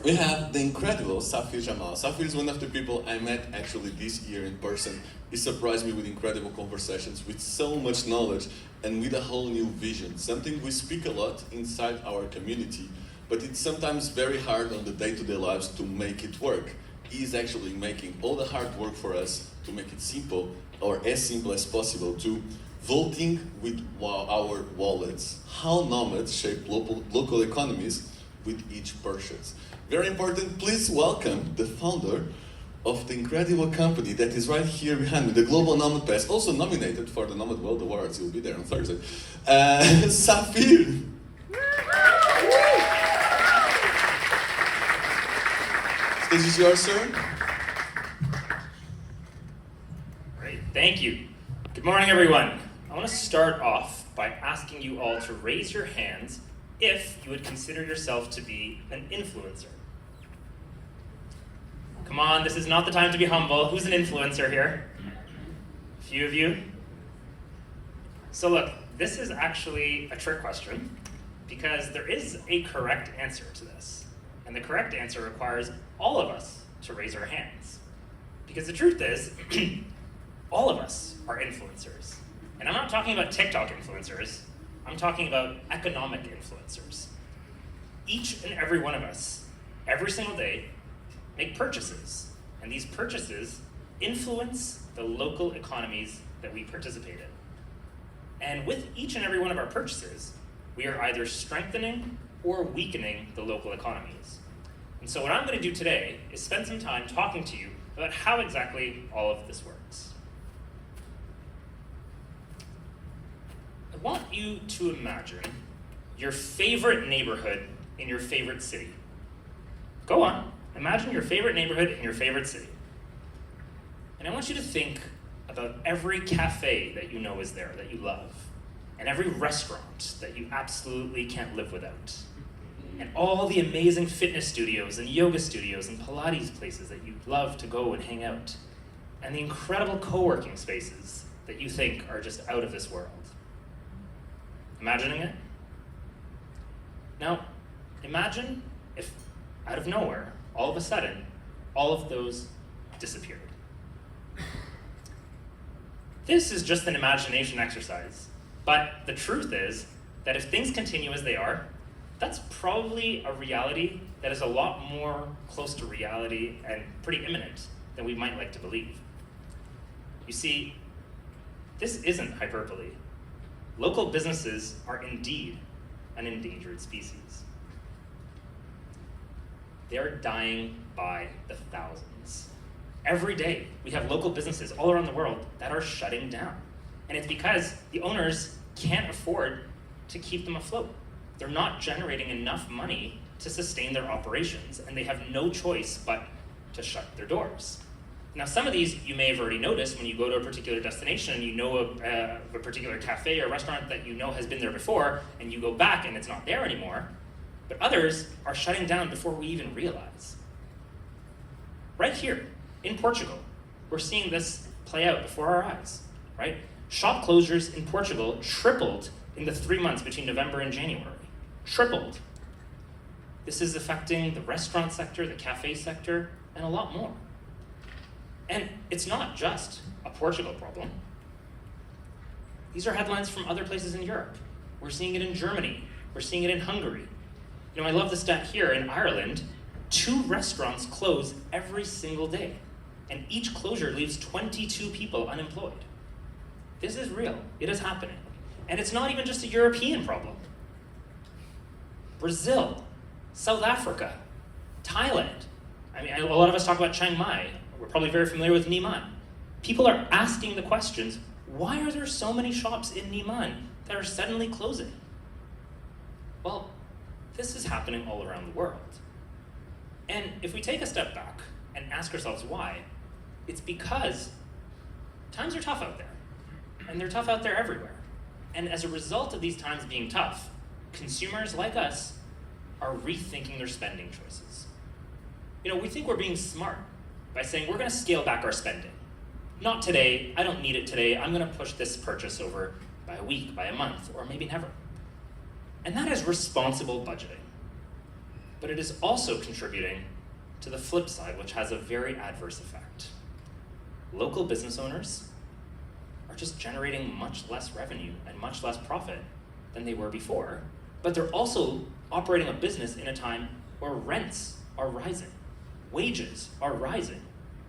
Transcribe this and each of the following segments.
We have the incredible Safir Jamal. Safir is one of the people I met actually this year in person. He surprised me with incredible conversations, with so much knowledge, and with a whole new vision. Something we speak a lot inside our community, but it's sometimes very hard on the day-to-day lives to make it work. He is actually making all the hard work for us to make it simple, or as simple as possible, to voting with our wallets, how nomads shape local economies with each purchase. Very important, please welcome the founder of the incredible company that is right here behind me, the Global Nomad Pass, also nominated for the Nomad World Awards. He'll be there on Thursday. Safir. Stage is yours, sir. Great, thank you. Good morning, everyone. I want to start off by asking you all to raise your hands if you would consider yourself to be an influencer. Come on, this is not the time to be humble. Who's an influencer here? A few of you? So look, this is actually a trick question because there is a correct answer to this. And the correct answer requires all of us to raise our hands. Because the truth is, all of us are influencers. And I'm not talking about TikTok influencers, I'm talking about economic influencers. Each and every one of us, every single day, make purchases. And these purchases influence the local economies that we participate in. And with each and every one of our purchases, we are either strengthening or weakening the local economies. And so what I'm going to do today is spend some time talking to you about how exactly all of this works. I want you to imagine your favorite neighborhood in your favorite city. Go on, imagine your favorite neighborhood in your favorite city. And I want you to think about every cafe that you know is there, that you love, and every restaurant that you absolutely can't live without, and all the amazing fitness studios and yoga studios and Pilates places that you love to go and hang out, and the incredible co-working spaces that you think are just out of this world. Imagining it? Now, imagine if, out of nowhere, all of a sudden, all of those disappeared. This is just an imagination exercise, but the truth is that if things continue as they are, that's probably a reality that is a lot more close to reality and pretty imminent than we might like to believe. You see, this isn't hyperbole. Local businesses are indeed an endangered species. They are dying by the thousands. Every day, we have local businesses all around the world that are shutting down. And it's because the owners can't afford to keep them afloat. They're not generating enough money to sustain their operations, and they have no choice but to shut their doors. Now, some of these you may have already noticed when you go to a particular destination and you know a particular cafe or restaurant that you know has been there before, and you go back and it's not there anymore. But others are shutting down before we even realize. Right here in Portugal, we're seeing this play out before our eyes, right? Shop closures in Portugal tripled in the 3 months between November and January. Tripled. This is affecting the restaurant sector, the cafe sector, and a lot more. And it's not just a Portugal problem. These are headlines from other places in Europe. We're seeing it in Germany. We're seeing it in Hungary. You know, I love the stat here in Ireland, 2 restaurants close every single day, and each closure leaves 22 people unemployed. This is real. It is happening. And it's not even just a European problem. Brazil, South Africa, Thailand. I mean, a lot of us talk about Chiang Mai. We're probably very familiar with Niman. People are asking the questions, why are there so many shops in Niman that are suddenly closing? Well, this is happening all around the world. And if we take a step back and ask ourselves why, it's because times are tough out there. And they're tough out there everywhere. And as a result of these times being tough, consumers like us are rethinking their spending choices. You know, we think we're being smart by saying we're going to scale back our spending. Not today, I don't need it today, I'm going to push this purchase over by a week, by a month, or maybe never. And that is responsible budgeting. But it is also contributing to the flip side, which has a very adverse effect. Local business owners are just generating much less revenue and much less profit than they were before, but they're also operating a business in a time where rents are rising, wages are rising,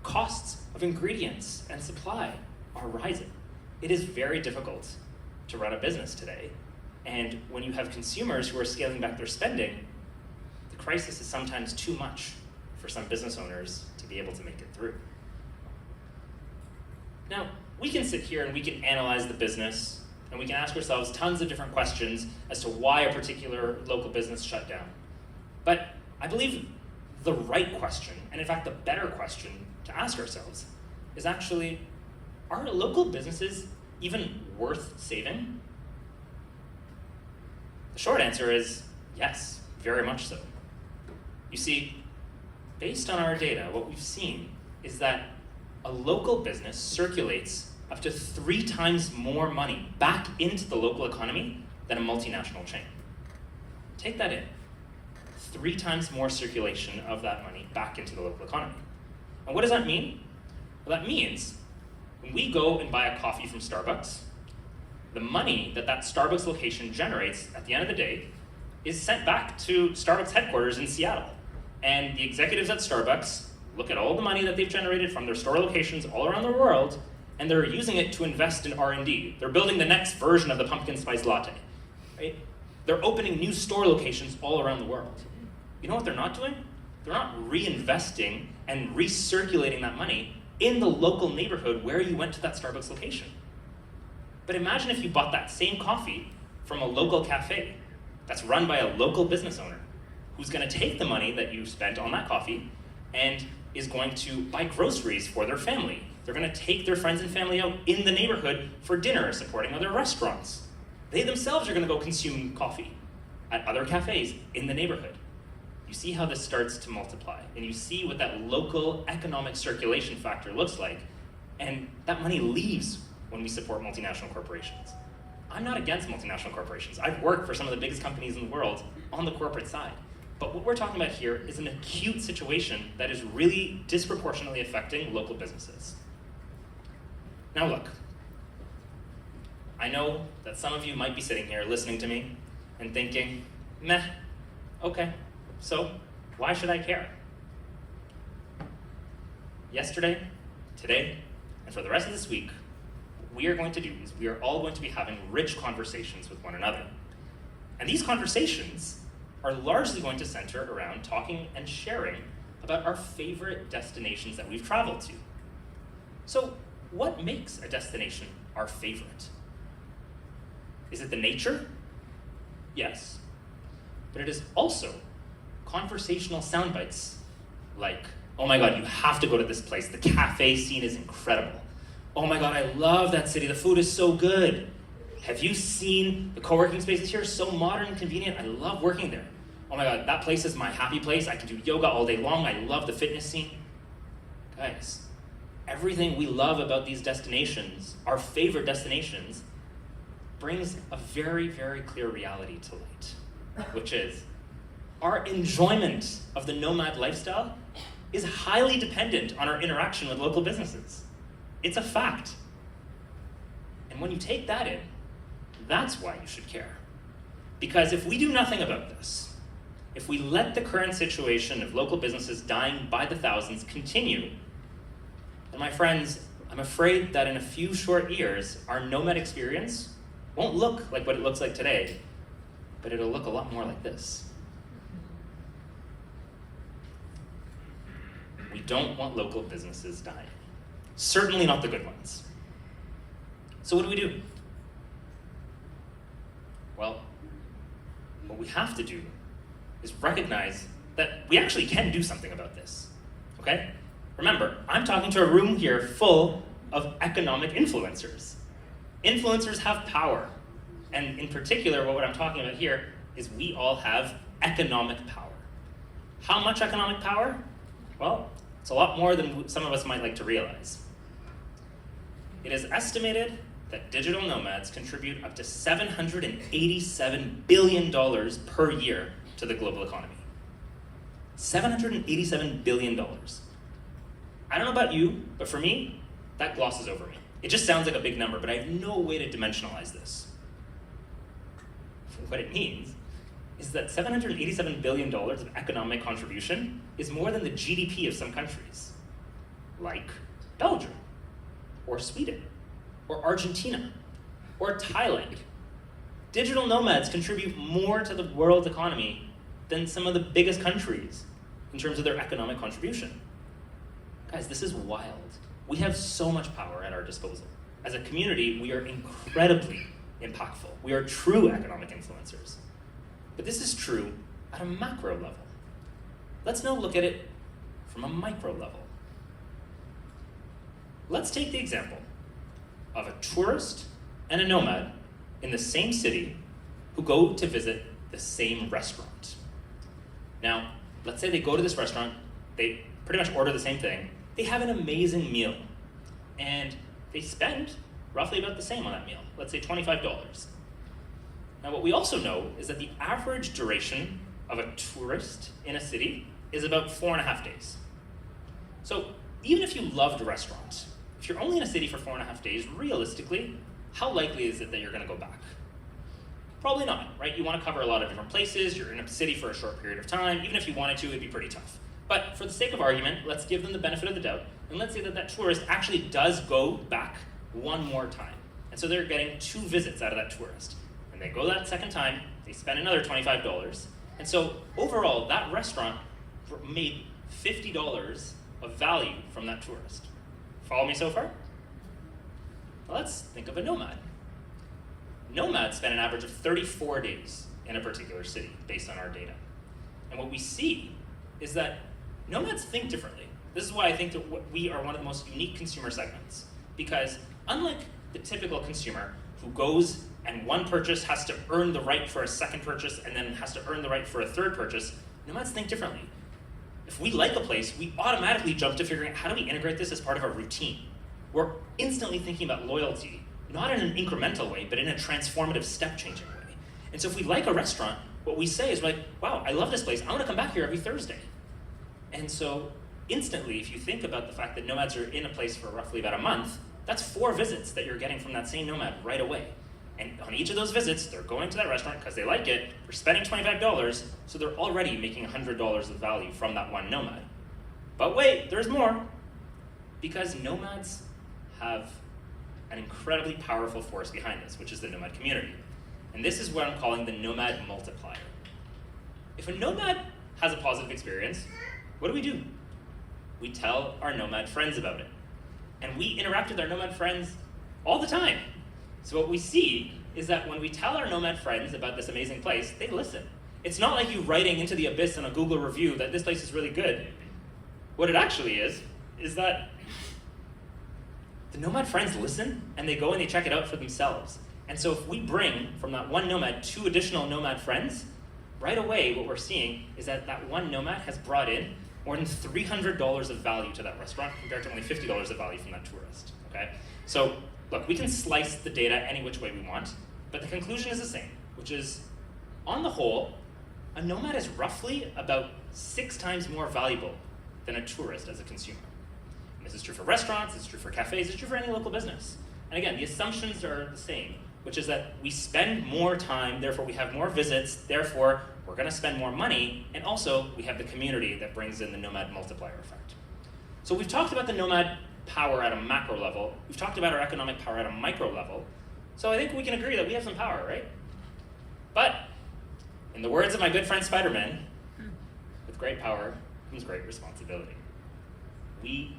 costs of ingredients and supply are rising. It is very difficult to run a business today, and when you have consumers who are scaling back their spending, the crisis is sometimes too much for some business owners to be able to make it through. Now, we can sit here and we can analyze the business, and we can ask ourselves tons of different questions as to why a particular local business shut down. But I believe the right question, and in fact the better question to ask ourselves, is actually, are local businesses even worth saving? The short answer is yes, very much so. You see, based on our data, what we've seen is that a local business circulates up to 3 times more money back into the local economy than a multinational chain. Take that in. 3 times more circulation of that money back into the local economy. And what does that mean? Well, that means when we go and buy a coffee from Starbucks, the money that that Starbucks location generates at the end of the day is sent back to Starbucks headquarters in Seattle. And the executives at Starbucks look at all the money that they've generated from their store locations all around the world, and they're using it to invest in R&D. They're building the next version of the pumpkin spice latte, right? They're opening new store locations all around the world. You know what they're not doing? They're not reinvesting and recirculating that money in the local neighborhood where you went to that Starbucks location. But imagine if you bought that same coffee from a local cafe that's run by a local business owner who's going to take the money that you spent on that coffee and is going to buy groceries for their family. They're going to take their friends and family out in the neighborhood for dinner, supporting other restaurants. They themselves are going to go consume coffee at other cafes in the neighborhood. You see how this starts to multiply, and you see what that local economic circulation factor looks like, and that money leaves when we support multinational corporations. I'm not against multinational corporations. I've worked for some of the biggest companies in the world on the corporate side. But what we're talking about here is an acute situation that is really disproportionately affecting local businesses. Now look, I know that some of you might be sitting here listening to me and thinking, meh, okay, so why should I care? Yesterday, today, and for the rest of this week, what we are going to do is we are all going to be having rich conversations with one another. And these conversations are largely going to center around talking and sharing about our favorite destinations that we've traveled to. So, what makes a destination our favorite? Is it the nature? Yes. But it is also conversational sound bites like, oh my god, you have to go to this place. The cafe scene is incredible. Oh my god, I love that city. The food is so good. Have you seen the co-working spaces here? So modern and convenient. I love working there. Oh my god, that place is my happy place. I can do yoga all day long. I love the fitness scene. Guys, everything we love about these destinations, our favorite destinations, brings a very, very clear reality to light, which is our enjoyment of the nomad lifestyle is highly dependent on our interaction with local businesses. It's a fact. And when you take that in, that's why you should care. Because if we do nothing about this, if we let the current situation of local businesses dying by the thousands continue, then my friends, I'm afraid that in a few short years, our nomad experience won't look like what it looks like today, but it'll look a lot more like this. We don't want local businesses dying. Certainly not the good ones. So what do? Well, what we have to do is recognize that we actually can do something about this, okay? Remember, I'm talking to a room here full of economic influencers. Influencers have power. And in particular, what I'm talking about here is we all have economic power. How much economic power? Well, it's a lot more than some of us might like to realize. It is estimated that digital nomads contribute up to $787 billion per year to the global economy. $787 billion. I don't know about you, but for me, that glosses over me. It just sounds like a big number, but I have no way to dimensionalize this. What it means is that $787 billion of economic contribution is more than the GDP of some countries, like Belgium, or Sweden, or Argentina, or Thailand. Digital nomads contribute more to the world's economy than some of the biggest countries in terms of their economic contribution. Guys, this is wild. We have so much power at our disposal. As a community, we are incredibly impactful. We are true economic influencers. But this is true at a macro level. Let's now look at it from a micro level. Let's take the example of a tourist and a nomad in the same city who go to visit the same restaurant. Now, let's say they go to this restaurant, they pretty much order the same thing, they have an amazing meal, and they spend roughly about the same on that meal, let's say $25. Now, what we also know is that the average duration of a tourist in a city is about 4.5 days. So even if you loved restaurants, if you're only in a city for 4.5 days, realistically, how likely is it that you're gonna go back? Probably not, right? You wanna cover a lot of different places, you're in a city for a short period of time, even if you wanted to, it'd be pretty tough. But for the sake of argument, let's give them the benefit of the doubt, and let's say that that tourist actually does go back one more time. And so they're getting 2 visits out of that tourist. And they go that second time, they spend another $25. And so overall, that restaurant made $50 of value from that tourist. Follow me so far? Let's think of a nomad. Nomads spend an average of 34 days in a particular city based on our data. And what we see is that nomads think differently. This is why I think that we are one of the most unique consumer segments. Because unlike the typical consumer who goes and one purchase has to earn the right for a second purchase and then has to earn the right for a third purchase, nomads think differently. If we like a place, we automatically jump to figuring out how do we integrate this as part of our routine. We're instantly thinking about loyalty, not in an incremental way, but in a transformative, step-changing way. And so if we like a restaurant, what we say is like, wow, I love this place, I want to come back here every Thursday. And so instantly, if you think about the fact that nomads are in a place for roughly about a month, that's 4 visits that you're getting from that same nomad right away. And on each of those visits, they're going to that restaurant because they like it, they're spending $25, so they're already making $100 of value from that one nomad. But wait, there's more. Because nomads have an incredibly powerful force behind us, which is the nomad community. And this is what I'm calling the nomad multiplier. If a nomad has a positive experience, what do? We tell our nomad friends about it. And we interact with our nomad friends all the time. So what we see is that when we tell our nomad friends about this amazing place, they listen. It's not like you writing into the abyss in a Google review that this place is really good. What it actually is that the nomad friends listen and they go and they check it out for themselves. And so if we bring from that one nomad 2 additional nomad friends, right away what we're seeing is that that one nomad has brought in more than $300 of value to that restaurant compared to only $50 of value from that tourist, okay? So look, we can slice the data any which way we want, but the conclusion is the same, which is, on the whole, a nomad is roughly about 6 times more valuable than a tourist as a consumer. And this is true for restaurants, it's true for cafes, it's true for any local business. And again, the assumptions are the same, which is that we spend more time, therefore we have more visits, therefore we're gonna spend more money, and also we have the community that brings in the nomad multiplier effect. So we've talked about the nomad power at a macro level, we've talked about our economic power at a micro level, so I think we can agree that we have some power, right? But, in the words of my good friend Spider-Man, with great power comes great responsibility. We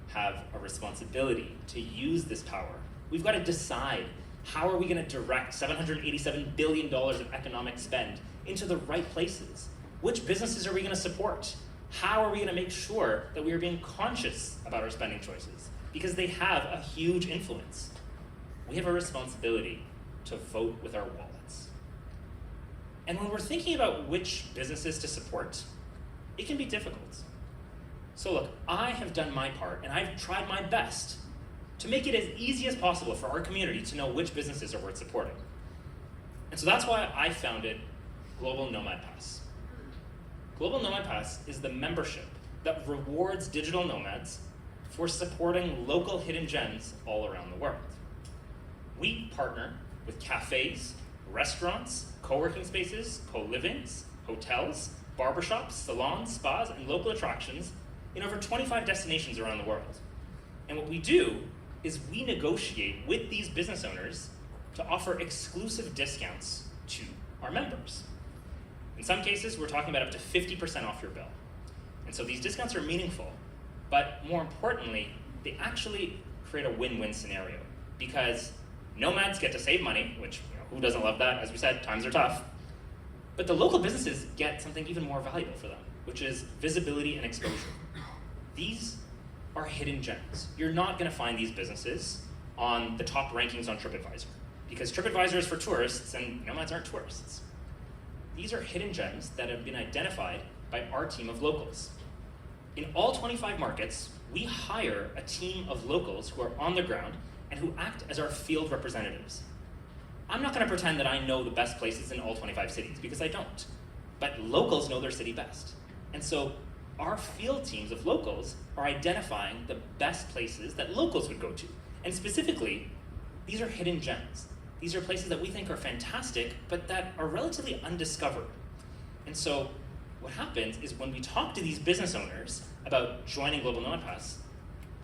have a responsibility to use this power. We've got to decide, how are we going to direct $787 billion of economic spend into the right places? Which businesses are we going to support? How are we going to make sure that we are being conscious about our spending choices? Because they have a huge influence. We have a responsibility to vote with our wallets. And when we're thinking about which businesses to support, it can be difficult. So look, I have done my part, and I've tried my best to make it as easy as possible for our community to know which businesses are worth supporting. And so that's why I founded Global Nomad Pass. Global Nomad Pass is the membership that rewards digital nomads for supporting local hidden gems all around the world. We partner with cafes, restaurants, co-working spaces, co-livings, hotels, barbershops, salons, spas, and local attractions in over 25 destinations around the world. And what we do is we negotiate with these business owners to offer exclusive discounts to our members. In some cases, we're talking about up to 50% off your bill. And so these discounts are meaningful, but more importantly, they actually create a win-win scenario because nomads get to save money, which who doesn't love that? As we said, times are tough. But the local businesses get something even more valuable for them, which is visibility and exposure. These are hidden gems. You're not going to find these businesses on the top rankings on TripAdvisor because TripAdvisor is for tourists and nomads aren't tourists. These are hidden gems that have been identified by our team of locals. In all 25 markets, we hire a team of locals who are on the ground and who act as our field representatives. I'm not going to pretend that I know the best places in all 25 cities because I don't. But locals know their city best. And so our field teams of locals are identifying the best places that locals would go to. And specifically, these are hidden gems. These are places that we think are fantastic, but that are relatively undiscovered. And so what happens is when we talk to these business owners about joining Global Nomad Pass,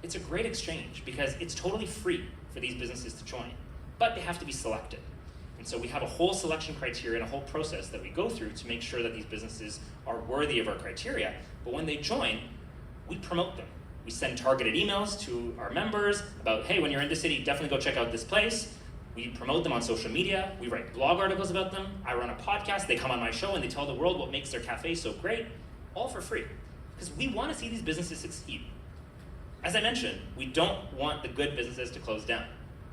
it's a great exchange because it's totally free for these businesses to join, but they have to be selected. And so we have a whole selection criteria and a whole process that we go through to make sure that these businesses are worthy of our criteria. But when they join, we promote them. We send targeted emails to our members about, hey, when you're in the city, definitely go check out this place. We promote them on social media. We write blog articles about them. I run a podcast. They come on my show and they tell the world what makes their cafe so great, all for free. Because we want to see these businesses succeed. As I mentioned, we don't want the good businesses to close down.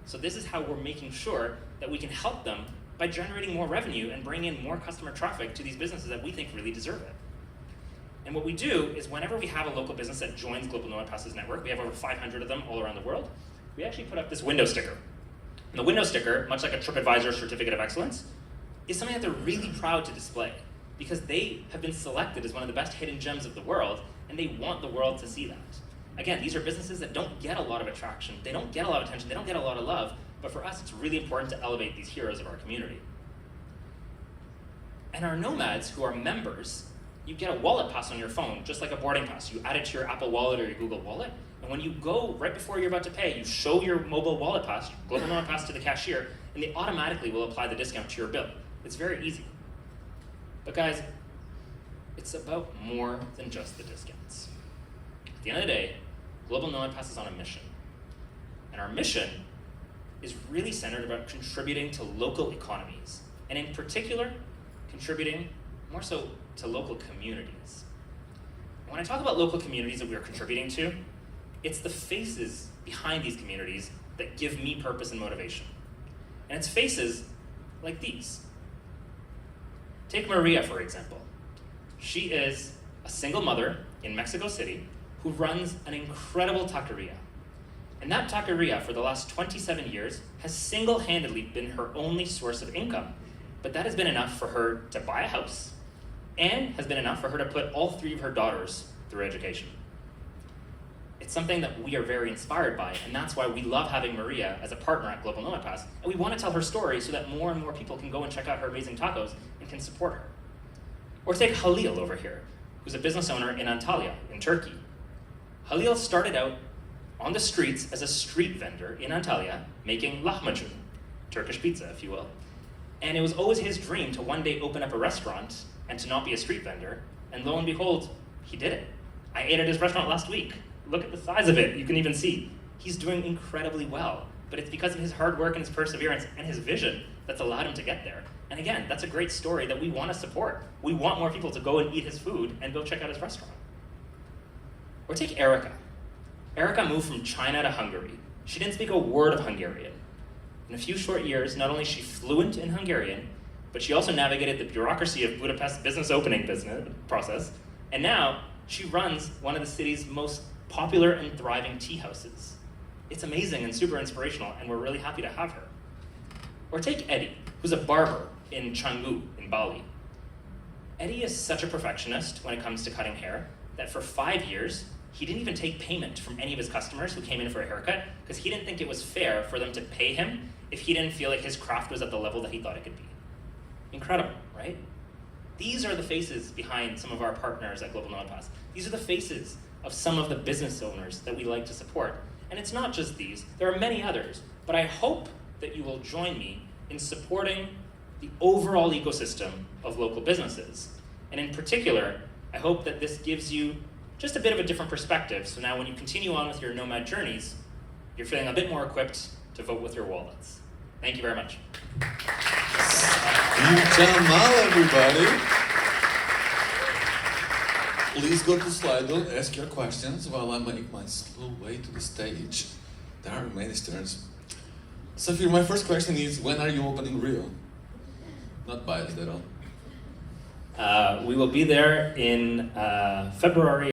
So this is how we're making sure that we can help them by generating more revenue and bring in more customer traffic to these businesses that we think really deserve it. And what we do is whenever we have a local business that joins Global Nomad Passes network, we have over 500 of them all around the world, we actually put up this window sticker. And the window sticker, much like a TripAdvisor Certificate of Excellence, is something that they're really proud to display because they have been selected as one of the best hidden gems of the world, and they want the world to see that. Again, these are businesses that don't get a lot of attraction, they don't get a lot of attention, they don't get a lot of love, but for us, it's really important to elevate these heroes of our community. And our nomads who are members, you get a wallet pass on your phone, just like a boarding pass. You add it to your Apple Wallet or your Google Wallet, and when you go right before you're about to pay, you show your mobile wallet pass, Global Nomad Pass to the cashier, and they automatically will apply the discount to your bill. It's very easy. But guys, it's about more than just the discounts. At the end of the day, Global Nomad Pass is on a mission. And our mission is really centered about contributing to local economies, and in particular, contributing more so to local communities. And when I talk about local communities that we are contributing to, it's the faces behind these communities that give me purpose and motivation. And it's faces like these. Take Maria, for example. She is a single mother in Mexico City who runs an incredible taqueria. And that taqueria for the last 27 years has single-handedly been her only source of income. But that has been enough for her to buy a house and has been enough for her to put all 3 of her daughters through education. It's something that we are very inspired by, and that's why we love having Maria as a partner at Global Nomad Pass. And we want to tell her story so that more and more people can go and check out her amazing tacos and can support her. Or take Halil over here, who's a business owner in Antalya, in Turkey. Halil started out on the streets as a street vendor in Antalya, making lahmacun, Turkish pizza, if you will. And it was always his dream to one day open up a restaurant and to not be a street vendor. And lo and behold, he did it. I ate at his restaurant last week. Look at the size of it. You can even see. He's doing incredibly well. But it's because of his hard work and his perseverance and his vision that's allowed him to get there. And again, that's a great story that we want to support. We want more people to go and eat his food and go check out his restaurant. Or take Erica. Erica moved from China to Hungary. She didn't speak a word of Hungarian. In a few short years, not only is she fluent in Hungarian, but she also navigated the bureaucracy of Budapest's business opening process, and now she runs one of the city's most popular and thriving tea houses. It's amazing and super inspirational, and we're really happy to have her. Or take Eddie, who's a barber in Canggu in Bali. Eddie is such a perfectionist when it comes to cutting hair that for 5 years, he didn't even take payment from any of his customers who came in for a haircut because he didn't think it was fair for them to pay him if he didn't feel like his craft was at the level that he thought it could be. Incredible, right? These are the faces behind some of our partners at Global Nomad Pass. These are the faces of some of the business owners that we like to support. And it's not just these, there are many others, but I hope that you will join me in supporting the overall ecosystem of local businesses. And in particular, I hope that this gives you just a bit of a different perspective, so now when you continue on with your nomad journeys, you're feeling a bit more equipped to vote with your wallets. Thank you very much. Jamal, everybody. Please go to Slido, ask your questions while I make my slow way to the stage. There are many turns. Safir, my first question is, when are you opening Rio? Not biased at all. We will be there in February